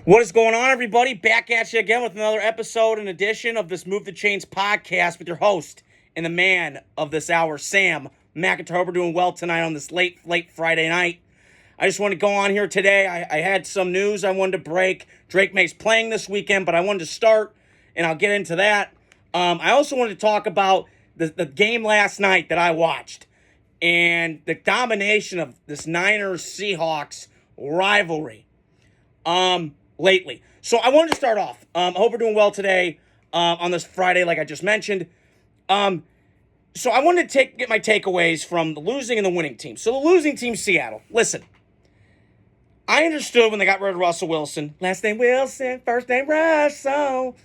What is going on, everybody? Back at you again with another episode and edition of this Move the Chains podcast with your host and the man of this hour, Sam McIntyre. We're doing well tonight on this late Friday night. I just want to go on here today. I had some news I wanted to break. Drake Maye's playing this weekend, but I wanted to start, and I'll get into that. I also wanted to talk about the game last night that I watched and the domination of this Niners-Seahawks rivalry. Lately. So I wanted to start off. I hope we're doing well today on this Friday, like I just mentioned. So I wanted to get my takeaways from the losing and the winning team. So the losing team, Seattle. Listen, I understood when they got rid of Russell Wilson. Last name Wilson, first name Russell.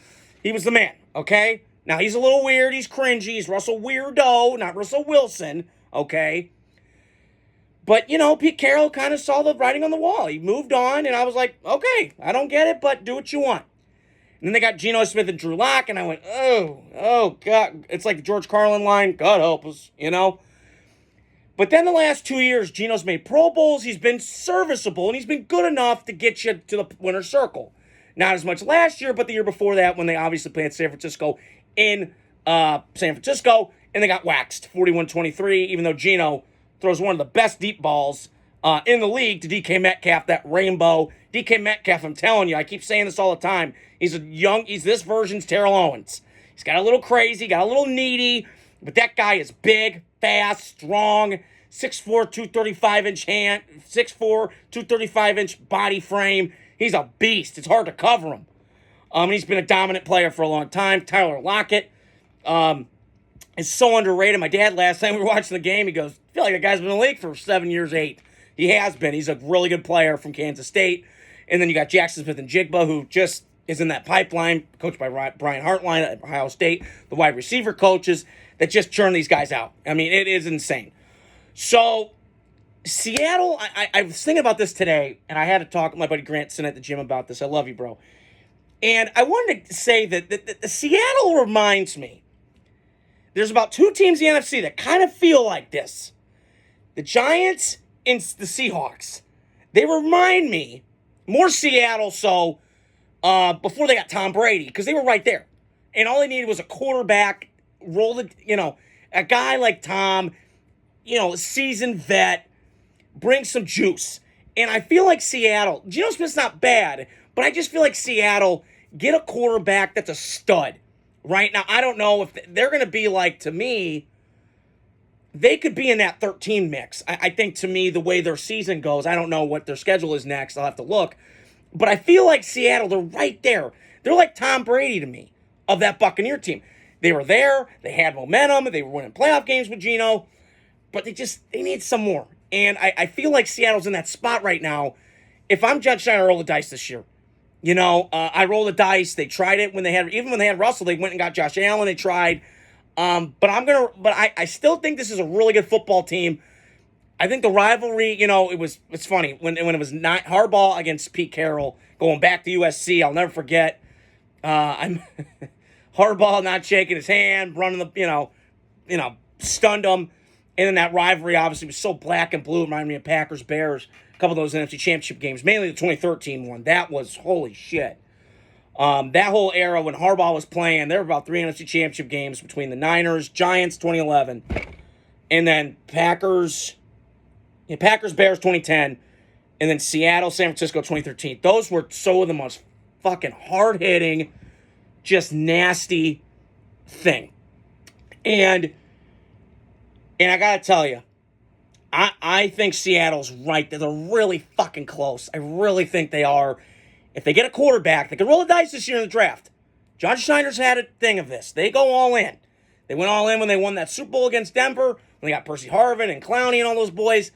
He was the man, okay? Now, he's a little weird. He's cringy. He's Russell Weirdo, not Russell Wilson, okay? But, Pete Carroll kind of saw the writing on the wall. He moved on, and I was like, okay, I don't get it, but do what you want. And then they got Geno Smith and Drew Lock, and I went, oh, God. It's like the George Carlin line, God help us, But then the last 2 years, Geno's made Pro Bowls. He's been serviceable, and he's been good enough to get you to the winner's circle. Not as much last year, but the year before that when they obviously played San Francisco in San Francisco, and they got waxed 41-23, even though Geno throws one of the best deep balls in the league to DK Metcalf, that rainbow. DK Metcalf, I'm telling you, I keep saying this all the time. He's this version's Terrell Owens. He's got a little crazy, got a little needy, but that guy is big, fast, strong, 6'4", 235-inch hand, 6'4", 235-inch body frame. He's a beast. It's hard to cover him. And he's been a dominant player for a long time. Tyler Lockett is so underrated. My dad, last time we were watching the game, he goes, I feel like the guy's been in the league for 7 years, 8. He has been. He's a really good player from Kansas State. And then you got Jackson Smith and Jigba, who just is in that pipeline, coached by Brian Hartline at Ohio State, the wide receiver coaches that just churn these guys out. I mean, it is insane. So, Seattle, I was thinking about this today, and I had to talk with my buddy Grant Sin at the gym about this. I love you, bro. And I wanted to say that the Seattle reminds me, there's about two teams in the NFC that kind of feel like this. The Giants and the Seahawks. They remind me, more Seattle so, before they got Tom Brady, because they were right there. And all they needed was a quarterback, a guy like Tom, a seasoned vet, bring some juice. And I feel like Seattle, Geno Smith's not bad, but I just feel like Seattle, get a quarterback that's a stud. Right now, I don't know if they're going to be like, to me, they could be in that 13 mix. I think, to me, the way their season goes, I don't know what their schedule is next. I'll have to look. But I feel like Seattle, they're right there. They're like Tom Brady to me of that Buccaneer team. They were there. They had momentum. They were winning playoff games with Geno. But they need some more. And I feel like Seattle's in that spot right now. If I'm John Schneider, I roll the dice this year. I roll the dice. They tried it when they had Russell, they went and got Josh Allen. They tried. But I still think this is a really good football team. I think the rivalry, it's funny when it was not Harbaugh against Pete Carroll going back to USC. I'll never forget. I'm Harbaugh not shaking his hand, running stunned him. And then that rivalry obviously was so black and blue. It reminded me of Packers, Bears, a couple of those NFC Championship games, mainly the 2013 one. That was holy shit. That whole era when Harbaugh was playing, there were about 3 NFC Championship games between the Niners, Giants 2011, and then Packers, Bears 2010, and then Seattle, San Francisco 2013. Those were so the most fucking hard-hitting, just nasty thing. And I gotta tell you, I think Seattle's right there. They're really fucking close. I really think they are. If they get a quarterback, they can roll the dice this year in the draft. John Schneider's had a thing of this. They go all in. They went all in when they won that Super Bowl against Denver, when they got Percy Harvin and Clowney and all those boys.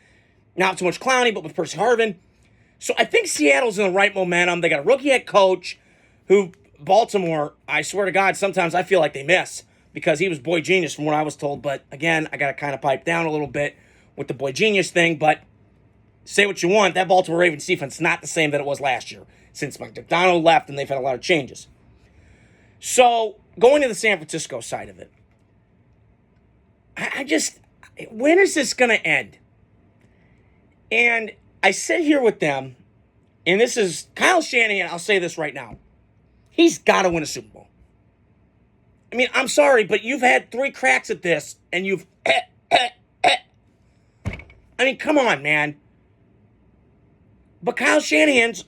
Not so much Clowney, but with Percy Harvin. So I think Seattle's in the right momentum. They got a rookie head coach who, Baltimore, I swear to God, sometimes I feel like they miss because he was boy genius from what I was told. But again, I got to kind of pipe down a little bit with the boy genius thing. But say what you want, that Baltimore Ravens defense is not the same that it was last year since Mike McDonald left and they've had a lot of changes. So going to the San Francisco side of it, when is this going to end? And I sit here with them, And this is Kyle Shanahan. I'll say this right now. He's got to win a Super Bowl. I mean, I'm sorry, but you've had 3 cracks at this, and you've... I mean, come on, man. But Kyle Shanahan's,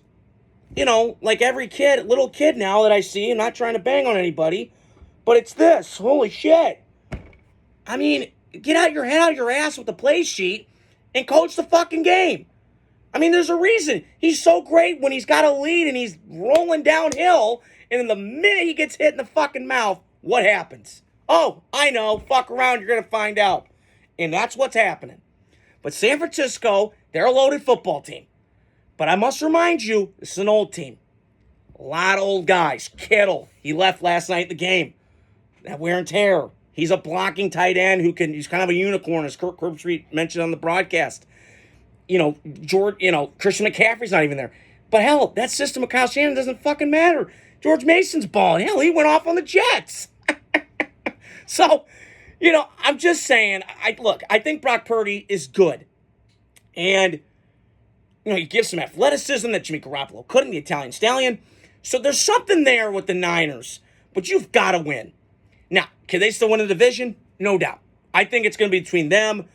like every little kid now that I see, I'm not trying to bang on anybody, but it's this. Holy shit. I mean, get out your head out of your ass with the play sheet and coach the fucking game. I mean, there's a reason. He's so great when he's got a lead and he's rolling downhill, and then the minute he gets hit in the fucking mouth, what happens? Oh, I know. Fuck around. You're going to find out. And that's what's happening. But San Francisco, they're a loaded football team. But I must remind you, this is an old team. A lot of old guys. Kittle, he left last night in the game. That wear and tear. He's a blocking tight end he's kind of a unicorn, as Kirk Herbstreit mentioned on the broadcast. Christian McCaffrey's not even there. But hell, that system of Kyle Shanahan doesn't fucking matter. George Mason's balling. Hell, he went off on the Jets. So, I'm just saying, I think Brock Purdy is good. And, he gives some athleticism that Jimmy Garoppolo couldn't, the Italian Stallion. So there's something there with the Niners, but you've got to win. Now, can they still win the division? No doubt. I think it's going to be between them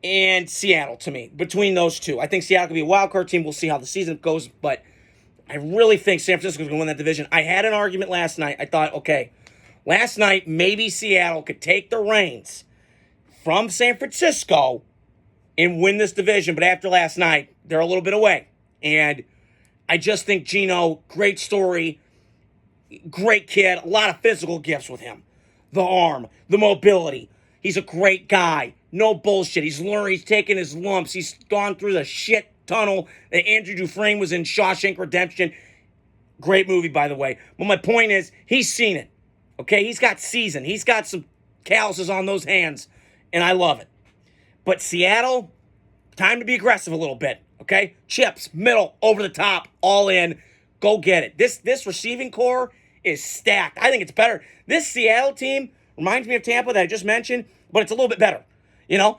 and Seattle, to me, between those two. I think Seattle could be a wild card team. We'll see how the season goes, but I really think San Francisco's going to win that division. I had an argument last night. I thought, okay, last night maybe Seattle could take the reins from San Francisco and win this division, but after last night, they're a little bit away. And I just think Geno, great story, great kid, a lot of physical gifts with him. The arm, the mobility. He's a great guy. No bullshit. He's learned. He's taken his lumps. He's gone through the shit tunnel that Andrew Dufresne was in Shawshank Redemption. Great movie, by the way. But my point is, he's seen it. Okay? He's got season. He's got some calluses on those hands, and I love it. But Seattle, time to be aggressive a little bit. Okay? Chips, middle, over the top, all in. Go get it. This receiving core is stacked. I think it's better. This Seattle team reminds me of Tampa that I just mentioned, but it's a little bit better. They don't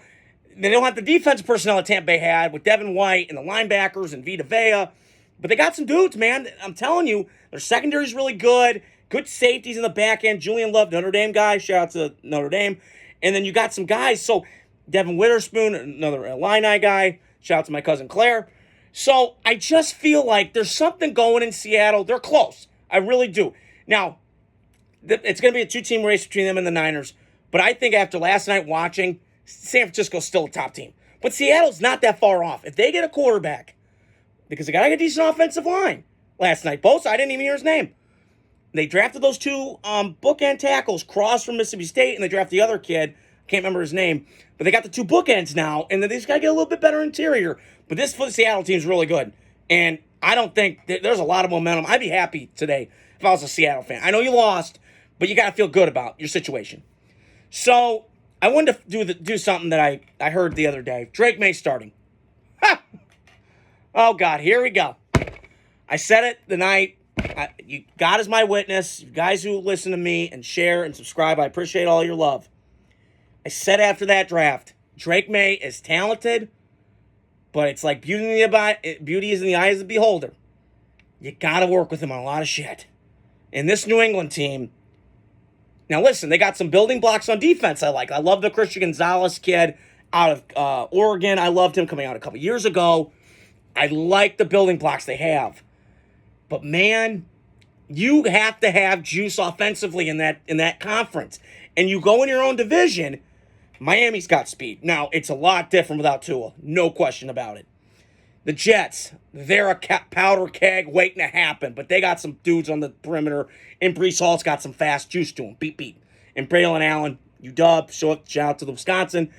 have the defensive personnel that Tampa Bay had with Devin White and the linebackers and Vita Vea, but they got some dudes, man. I'm telling you, their secondary's really good. Good safeties in the back end. Julian Love, Notre Dame guy. Shout out to Notre Dame. And then you got some guys. So Devin Witherspoon, another Illini guy. Shout out to my cousin Claire. So I just feel like there's something going in Seattle. They're close. I really do. Now, it's going to be a 2-team race between them and the Niners. But I think after last night watching, San Francisco's still a top team. But Seattle's not that far off. If they get a quarterback, because they got a decent offensive line last night. Bosa, I didn't even hear his name. They drafted those 2 bookend tackles, Cross from Mississippi State, and they drafted the other kid. Can't remember his name. But they got the 2 bookends now, and then they just got to get a little bit better interior. But this for the Seattle team is really good. And I don't think there's a lot of momentum. I'd be happy today if I was a Seattle fan. I know you lost, but you got to feel good about your situation. So I wanted to do something that I heard the other day. Drake Maye starting. Ha! Oh, God, here we go. I said it the night. God is my witness. You guys who listen to me and share and subscribe, I appreciate all your love. I said after that draft, Drake Maye is talented, but it's like beauty is in the eyes of the beholder. You got to work with him on a lot of shit. And this New England team, now listen, they got some building blocks on defense I like. I love the Christian Gonzalez kid out of Oregon. I loved him coming out a couple years ago. I like the building blocks they have. But man, you have to have juice offensively in that conference. And you go in your own division, Miami's got speed. Now, it's a lot different without Tua. No question about it. The Jets, they're a powder keg waiting to happen, but they got some dudes on the perimeter, and Breece Hall's got some fast juice to him. Beat. And Braylon Allen, shout out to the Wisconsin.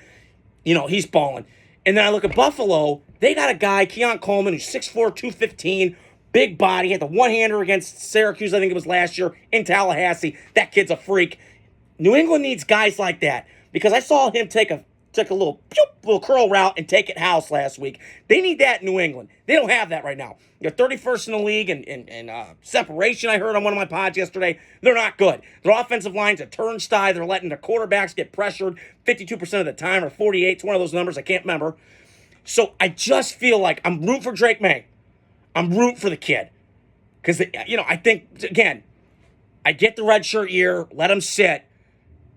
He's balling. And then I look at Buffalo, they got a guy, Keon Coleman, who's 6'4", 215, big body, had the one-hander against Syracuse, I think it was last year, in Tallahassee. That kid's a freak. New England needs guys like that, because I saw him take a little curl route and take it house last week. They need that in New England. They don't have that right now. They're 31st in the league in separation, I heard on one of my pods yesterday. They're not good. Their offensive line's a turnstile. They're letting their quarterbacks get pressured 52% of the time, or 48. It's one of those numbers I can't remember. So I just feel like I'm rooting for Drake Maye. I'm rooting for the kid. Because, I think, again, I get the red shirt year, let him sit.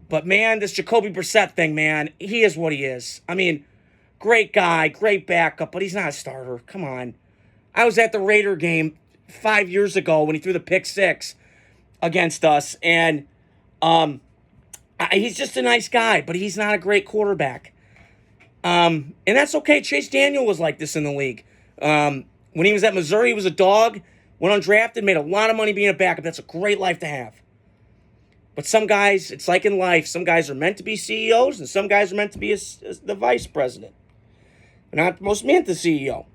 But, man, this Jacoby Brissett thing, man, he is what he is. I mean, great guy, great backup, but he's not a starter. Come on. I was at the Raider game 5 years ago when he threw the pick six against us, and he's just a nice guy, but he's not a great quarterback. And that's okay. Chase Daniel was like this in the league. When he was at Missouri, he was a dog, went undrafted, made a lot of money being a backup. That's a great life to have. But some guys, it's like in life, some guys are meant to be CEOs, and some guys are meant to be the vice president. They're not most meant the CEO.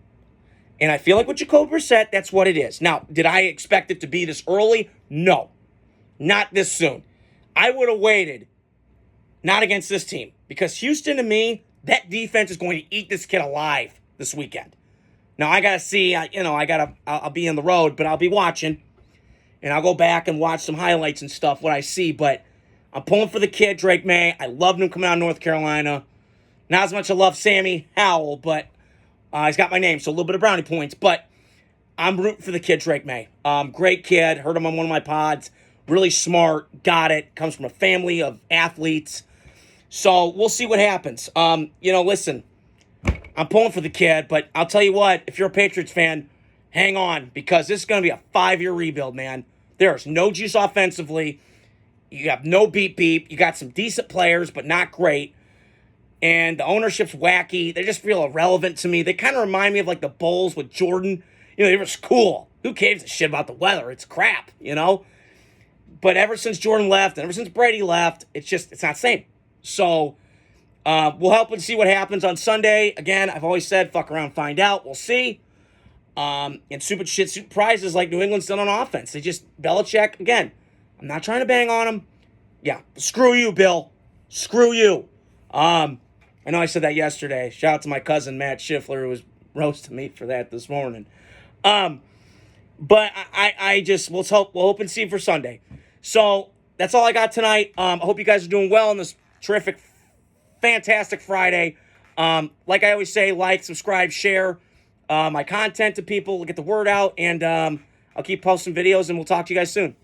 And I feel like with Jacoby Brissett, that's what it is. Now, did I expect it to be this early? No. Not this soon. I would have waited. Not against this team. Because Houston, to me, that defense is going to eat this kid alive this weekend. Now, I got to see, I'll be on the road, but I'll be watching. And I'll go back and watch some highlights and stuff, what I see. But I'm pulling for the kid, Drake Maye. I loved him coming out of North Carolina. Not as much I love Sammy Howell, but he's got my name, so a little bit of brownie points. But I'm rooting for the kid, Drake Maye. Great kid. Heard him on one of my pods. Really smart. Got it. Comes from a family of athletes. So we'll see what happens. Listen, I'm pulling for the kid, but I'll tell you what, if you're a Patriots fan, hang on, because this is going to be a 5-year rebuild, man. There's no juice offensively. You have no beep. You got some decent players, but not great. And the ownership's wacky. They just feel irrelevant to me. They kind of remind me of like the Bulls with Jordan. They were cool. Who gives a shit about the weather? It's crap, But ever since Jordan left and ever since Brady left, it's not the same. So we'll help and see what happens on Sunday. Again, I've always said, fuck around, find out. We'll see. And stupid shit surprises like New England's done on offense. Belichick, again, I'm not trying to bang on him. Yeah, screw you, Bill. Screw you. I know I said that yesterday. Shout out to my cousin, Matt Schiffler, who was roasting me for that this morning. But we'll hope and see for Sunday. So that's all I got tonight. I hope you guys are doing well on this terrific, fantastic Friday. Like I always say, like, subscribe, share my content to people, get the word out, and I'll keep posting videos, and we'll talk to you guys soon.